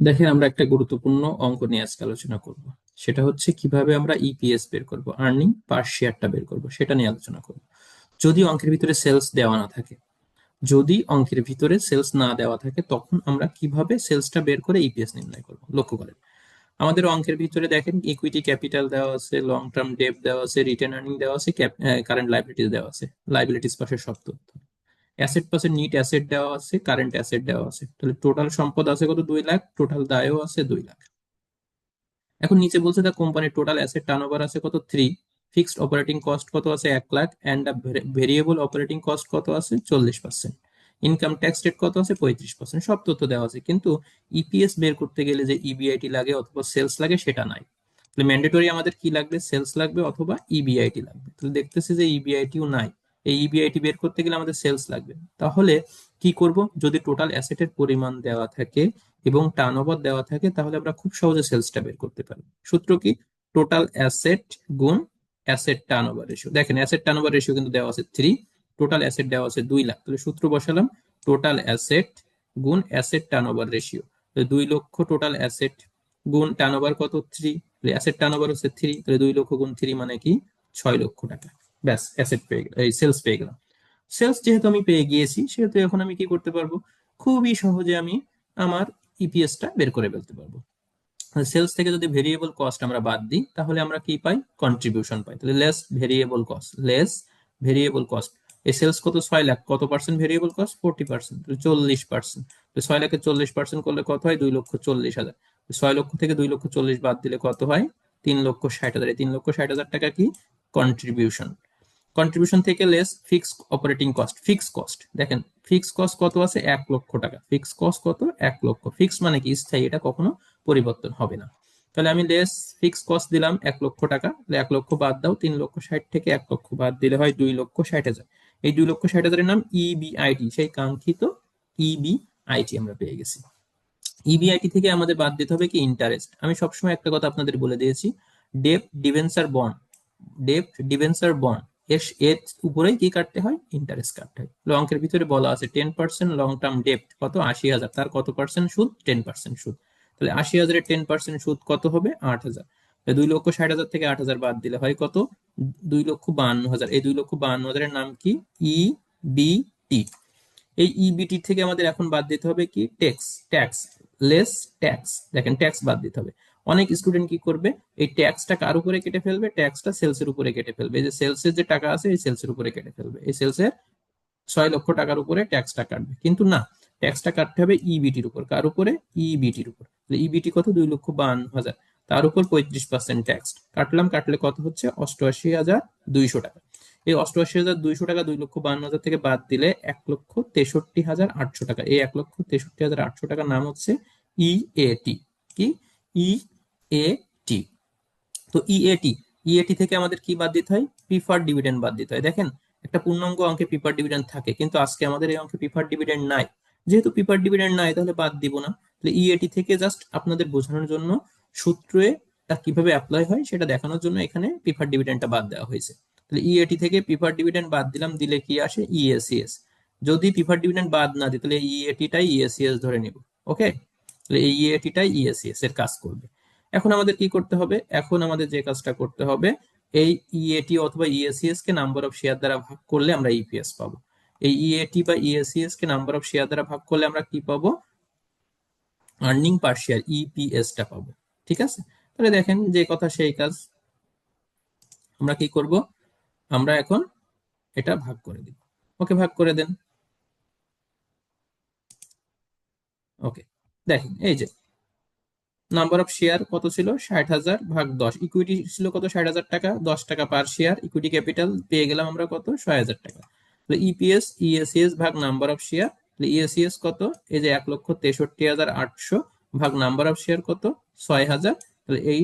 দেখেন, আমরা একটা গুরুত্বপূর্ণ অঙ্ক নিয়ে আজকে আলোচনা করব। সেটা হচ্ছে কিভাবে আমরা ইপিএস বের করব, আর্নিং পার শেয়ারটা বের করব, সেটা নিয়ে আলোচনা করব। যদি অঙ্কের ভিতরে সেলস দেওয়া না থাকে, যদি অঙ্কের ভিতরে সেলস না দেওয়া থাকে, তখন আমরা কিভাবে সেলসটা বের করে ইপিএস নির্ণয় করব। লক্ষ্য করেন, আমাদের অঙ্কের ভিতরে দেখেন ইকুইটি ক্যাপিটাল দেওয়া আছে, লং টার্ম ডেট দেওয়া আছে, রিটেন আর্নিং দেওয়া আছে, কারেন্ট লাইবিলিটিস দেওয়া আছে। লাইবিলিটিস পাশে সব তথ্য। অ্যাসেট পাশে নিট অ্যাসেট দেওয়া আছে, কারেন্ট অ্যাসেট দেওয়া আছে। তাহলে টোটাল সম্পদ আছে কত? 2 লাখ। টোটাল দায়ও আছে 2 লাখ। এখন নিচে বলছে দা কোম্পানির টোটাল অ্যাসেট টার্নওভার আছে কত? 3। ফিক্সড অপারেটিং কস্ট কত আছে? 1 lakh. And variable operating cost কত আছে? 40%। ইনকাম ট্যাক্স রেট কত আছে? 35%। সব তথ্য দেওয়া আছে, কিন্তু ইপিএস বের করতে গেলে যে ইবিআইটি লাগে অথবা সেলস লাগে সেটা নাই। তাহলে ম্যান্ডেটরি আমাদের কি লাগবে? সেলস লাগবে অথবা ইবিআইটি লাগবে। তাহলে দেখতেছি যে ইবিআইটিও নাই। এই ইবিআইটি বের করতে গেলে আমাদের সেলস লাগবে। তাহলে কি করব? যদি টোটাল অ্যাসেটের পরিমাণ দেওয়া থাকে এবং টার্নওভার দেওয়া থাকে, তাহলে আমরা খুব সহজে সেলসটা বের করতে পারবো। সূত্র কি? টোটাল অ্যাসেট গুণ অ্যাসেট টার্নওভার রেশিও। দেখেন, অ্যাসেট টার্নওভার রেশিও কিন্তু দেওয়া আছে 3, টোটাল অ্যাসেট দেওয়া আছে 2 লাখ। তাহলে সূত্র বসালাম, টোটাল অ্যাসেট গুণ অ্যাসেট টার্নওভার রেশিও। 2 লক্ষ টোটাল অ্যাসেট, গুণ টার্নওভার কত? 3। অ্যাসেট টার্নওভার হচ্ছে 3, তাহলে 2 লক্ষ গুণ 3 মানে কি? 6 লক্ষ টাকা। ব্যাস, অ্যাসেট পেয়ে গেলাম, এই সেলস পেয়ে গেলাম। সেলস যেহেতু আমি পেয়ে গিয়েছি, সেহেতু এখন আমি কি করতে পারবো? খুবই সহজে আমি আমার ইপিএসটা বের করে ফেলতে পারবো। সেলস থেকে যদি ভেরিয়েবল কস্ট আমরা বাদ দিই, তাহলে আমরা কি পাই? কন্ট্রিবিউশন পাই। তাহলে less variable cost, less variable cost. এই সেলস কত? 6 লাখ। কত পার্সেন্ট ভেরিয়েবল কস্ট? 40%। 40%। 6 লাখে 40% করলে কত হয়? 2,40,000। 6 লক্ষ থেকে 2,40,000 বাদ দিলে কত হয়? 3,60,000। 3,60,000 টাকা কি? কন্ট্রিবিউশন। কন্ট্রিবিউশন থেকে less fix operating cost. Fix cost দেখেন, ফিক্স কস্ট কত আছে? 1 লক্ষ টাকা। ফিক্স কস্ট কত? 1 লক্ষ। ফিক্স মানে কি? স্থায়ী, এটা কখনো পরিবর্তন হবে না। তাহলে আমি লেস ফিক্স কস্ট দিলাম 1 লক্ষ টাকা। 1 লক্ষ বাদ দাও, 3,60,000 থেকে 1 লক্ষ বাদ দিলে হয় 2,60,000। এই 2,60,000-এর নাম ইবিআইটি, সেই কাঙ্ক্ষিত ইবিআইটি আমরা পেয়ে গেছি। ইবিআইটি থেকে আমাদের বাদ দিতে হবে কি? ইন্টারেস্ট। আমি সবসময় একটা কথা আপনাদের বলে দিয়েছি, ডেপ্ট ডিবেঞ্চার বন্ড, ডেপ্ট ডিবেঞ্চার বন্ড এর এর উপরেই কি কাটতে হয়? ইন্টারেস্ট কাটতে হয়। অঙ্কের ভিতরে বলা আছে 10% লং টার্ম ডেপ্ট কত? 80,000। তার কত পার্সেন্ট সুদ? 10% সুদ। তাহলে 80,000-এর 10% সুদ কত হবে? 8,000। 2,60,000 থেকে 8,000 বাদ দিলে হয় কত? 2,52,000। এই 2,52,000-এর নাম কি? ইবিটি। এই ইবিটি থেকে আমাদের এখন বাদ দিতে হবে কি? ট্যাক্স। Tax, less tax. দেখেন, ট্যাক্স বাদ দিতে হবে। অনেক স্টুডেন্ট কি করবে? এই ট্যাক্সটা কার উপরে কেটে ফেলবে? ট্যাক্সটা সেলসের উপরে কেটে ফেলবে। এই যে সেলসের যে টাকা আছে, এই সেলসের উপরে কেটে ফেলবে। এই সেলসের 6 লক্ষ টাকার উপরে ট্যাক্সটা কাটবে, কিন্তু না, ট্যাক্সটা কাটতে হবে ইবিটির উপর। কার উপরে? ইবিটির উপর। ইবিটি কত? 2,52,000। তার উপর 35% ট্যাক্স কাটলাম। কাটলে কত হচ্ছে? 88,200 টাকা। এই 88,200 টাকা 2,52,000 থেকে বাদ দিলে 1,63,800 টাকা। এই 1,63,800 টাকার নাম হচ্ছে ইএটি। কি? ইএটি। তো ইএটি, ইএটি থেকে আমাদের কি বাদ দিতে হয়? প্রিফার্ড ডিভিডেন্ড বাদ দিতে হয়। দেখেন, একটা পূর্ণাঙ্গ অঙ্কে প্রিফার্ড ডিভিডেন্ড থাকে, কিন্তু আজকে আমাদের এই অঙ্কে প্রিফার্ড ডিভিডেন্ড নাই। যেহেতু প্রিফার্ড ডিভিডেন্ড নাই, তাহলে বাদ দিব না। তাহলে ইএটি থেকে জাস্ট আপনাদের বোঝানোর জন্য, সূত্রে তা কিভাবে অ্যাপ্লাই হয় সেটা দেখানোর জন্য এখানে প্রিফার্ড ডিভিডেন্ডটা বাদ দেওয়া হয়েছে। তাহলে ইএটি থেকে প্রিফার্ড ডিভিডেন্ড বাদ দিলাম, দিলে কি আসে? ইএসিএস। যদি প্রিফার্ড ডিভিডেন্ড বাদ না দিই, তাহলে ইএটিটাই ইএসিএস ধরে নিব। ওকে, তাহলে এই ইএটিটাই ইএসিএস এর কাজ করবে। এখন আমাদের কি করতে হবে? এখন আমাদের যে কাজটা করতে হবে, এই ইএটি অথবা ইএসিএস কে নাম্বার অফ শেয়ার দ্বারা ভাগ করলে আমরা ইপিএস পাবো। এই ইএটি বা ইএসিএস কে নাম্বার অফ শেয়ার দ্বারা ভাগ করলে আমরা কি পাবো? আর্নিং পার শেয়ার, ইপিএস টা পাবো। ঠিক আছে, তাহলে দেখেন, যে কথা সেই কাজ। আমরা কি করব? আমরা এখন এটা ভাগ করে দিব। ওকে, ভাগ করে দেন। ওকে, দেখেন এই যে নাম্বার অফ শেয়ার কত ছিল? 60,000 ভাগ 10। ইকুইটি ছিল কত? 60,000 টাকা। 10 টাকা পার শেয়ার। ইকুইটি ক্যাপিটাল পেয়ে গেলাম আমরা কত? 6,000 টাকা। ইপিএস ইএসিএস ভাগ নাম্বার অফ শেয়ার। ইএসিএস কত? এই যে 1,63,800 ভাগ নাম্বার অফ শেয়ার কত? 6,000। তাহলে এই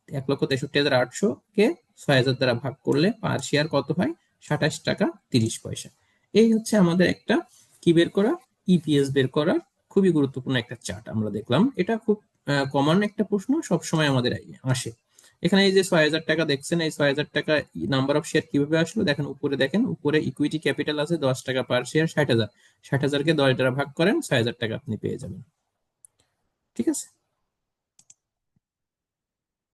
1,63,800 কে 6,000 দ্বারা ভাগ করলে পার শেয়ার কত হয়? 27 টাকা 30 পয়সা। এই হচ্ছে আমাদের একটা কি বের করা? ইপিএস বের করার খুবই গুরুত্বপূর্ণ একটা চার্ট আমরা দেখলাম। এটা খুব কমন একটা প্রশ্ন, সবসময় আমাদের আসে। এখানে এই যে 6,000 টাকা দেখছেন, এই 6,000 টাকা নাম্বার অফ শেয়ার কিভাবে আসলো? দেখেন উপরে, দেখেন উপরে ইকুইটি ক্যাপিটাল আছে 10 টাকা পার শেয়ার 60,000। 60,000-কে 10 দ্বারা ভাগ করেন, 6,000 টাকা আপনি পেয়ে যাবেন। ঠিক আছে।